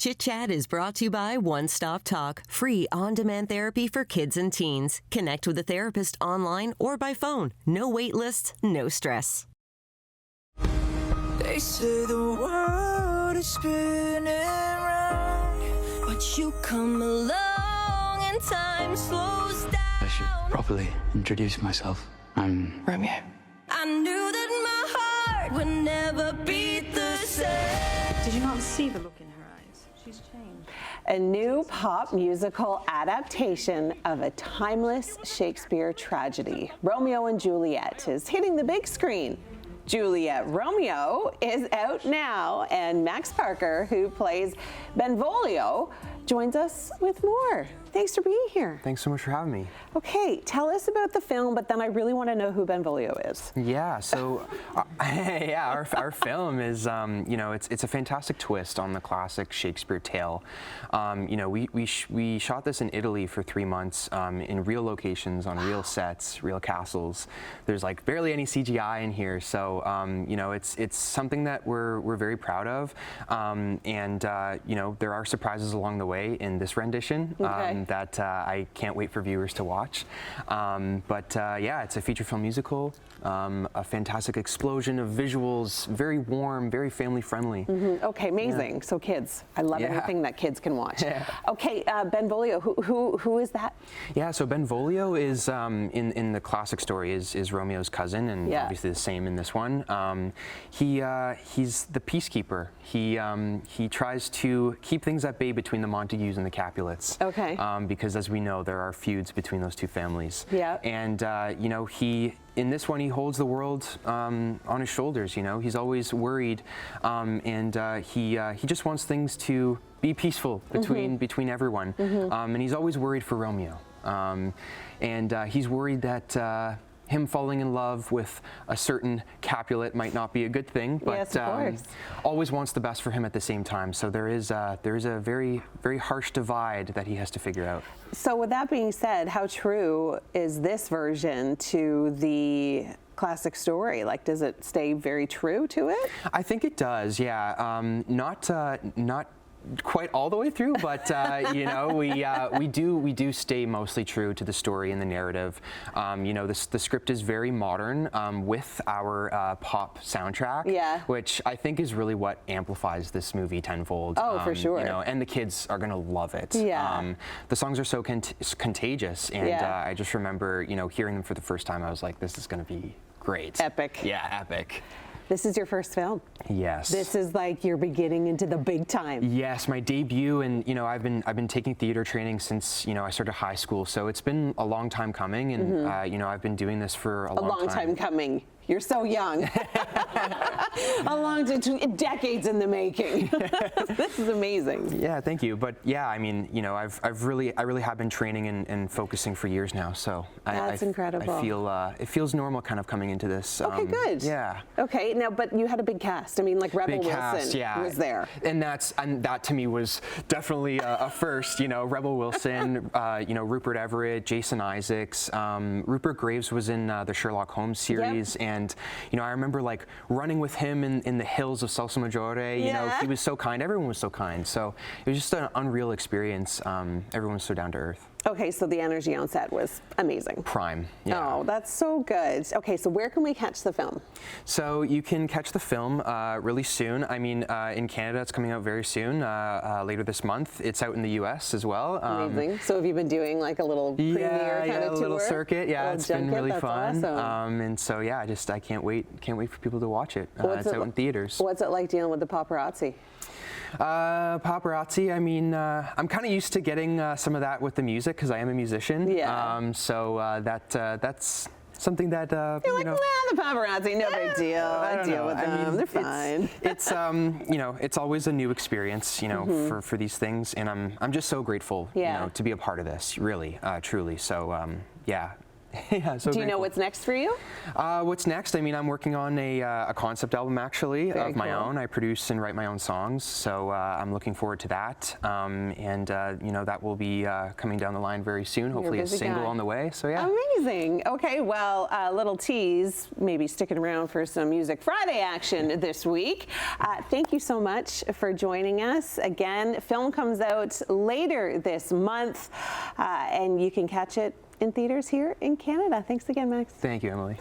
Chit Chat is brought to you by One Stop Talk, free on-demand therapy for kids and teens. Connect with a therapist online or by phone. No wait lists, no stress. They say the world is spinning round, but you come along and time slows down. I should properly introduce myself. I'm Romeo. I knew that my heart would never beat the same. Did you not see the look in her eyes? She's changed. A new pop musical adaptation of a timeless Shakespeare tragedy, Romeo and Juliet, is hitting the big screen. Juliet Romeo is out now, and Max Parker, who plays Benvolio, joins us with more. Thanks for being here. Thanks so much for having me. Okay, tell us about the film, but then I really want to know who Benvolio is. Yeah, so our film is, it's a fantastic twist on the classic Shakespeare tale. We shot this in Italy for 3 months in real locations, on real sets, real castles. There's like barely any CGI in here, so it's something that we're very proud of, and there are surprises along the way in this rendition. Okay. That I can't wait for viewers to watch. It's a feature film musical, a fantastic explosion of visuals, very warm, very family friendly. Mm-hmm. Okay, amazing. Yeah. So kids, I love anything that kids can watch. Yeah. Okay, Benvolio, who is that? Yeah, so Benvolio is, in the classic story, is Romeo's cousin, and obviously the same in this one. He's the peacekeeper. He tries to keep things at bay between the Montagues and the Capulets. Okay. Because as we know, there are feuds between those two families. Yeah. And in this one, he holds the world on his shoulders. He's always worried, and he just wants things to be peaceful between everyone. And he's always worried for Romeo, and he's worried that him falling in love with a certain Capulet might not be a good thing, but yes, of course. Always wants the best for him at the same time. So there is a very, very harsh divide that he has to figure out. So with that being said, how true is this version to the classic story? Like, does it stay very true to it? I think it does, yeah. Not quite all the way through, but we do stay mostly true to the story and the narrative. The script is very modern with our pop soundtrack, which I think is really what amplifies this movie tenfold. Oh, for sure. And the kids are gonna love it. Yeah. The songs are so contagious, and I just remember hearing them for the first time. I was like, this is gonna be great. Epic. Yeah, epic. This is your first film. Yes. This is like you're beginning into the big time. Yes, my debut, and I've been taking theater training since I started high school, so it's been a long time coming, and I've been doing this for a long time coming. You're so young. Decades in the making. This is amazing. Yeah, thank you. But yeah, I mean, I really have been training and focusing for years now. So that's incredible. I feel it feels normal kind of coming into this. Okay, good. Yeah. Okay, now, but you had a big cast. I mean, like Rebel Wilson was there. And that to me was definitely a first. Rebel Wilson, Rupert Everett, Jason Isaacs, Rupert Graves was in the Sherlock Holmes series, and I remember like running with him in the hills of Salsa Maggiore. He was so kind. Everyone was so kind. So it was just an unreal experience. Everyone was so down to earth. Okay, so the energy on set was amazing. Prime. Yeah. Oh, that's so good. Okay, so where can we catch the film? So you can catch the film really soon. I mean, in Canada, it's coming out very soon, later this month. It's out in the U.S. as well. Amazing. So have you been doing like a little premiere kind of tour? A little circuit. Yeah, it's been really fun. Awesome. And so yeah, I can't wait for people to watch it. It's out in theaters. What's it like dealing with the paparazzi? Paparazzi, I mean, I'm kind of used to getting some of that with the music because I am a musician. Yeah. That's something that you're like, nah, the paparazzi, no big deal. I deal with them. I mean, they're fine. It's always a new experience, for these things, and I'm just so grateful, to be a part of this, really, truly. So yeah. Yeah, so Do you know grateful. what's next for you? What's next? I mean, I'm working on a concept album actually Very of my cool. own. I produce and write my own songs, so I'm looking forward to that. You know, that will be coming down the line very soon. Hopefully, a busy single guy. on the way. So yeah. Amazing. Okay, well, a little tease, maybe sticking around for some Music Friday action this week. Thank you so much for joining us. Again, film comes out later this month, and you can catch it in theaters here in Canada. Thanks again, Max. Thank you, Emily.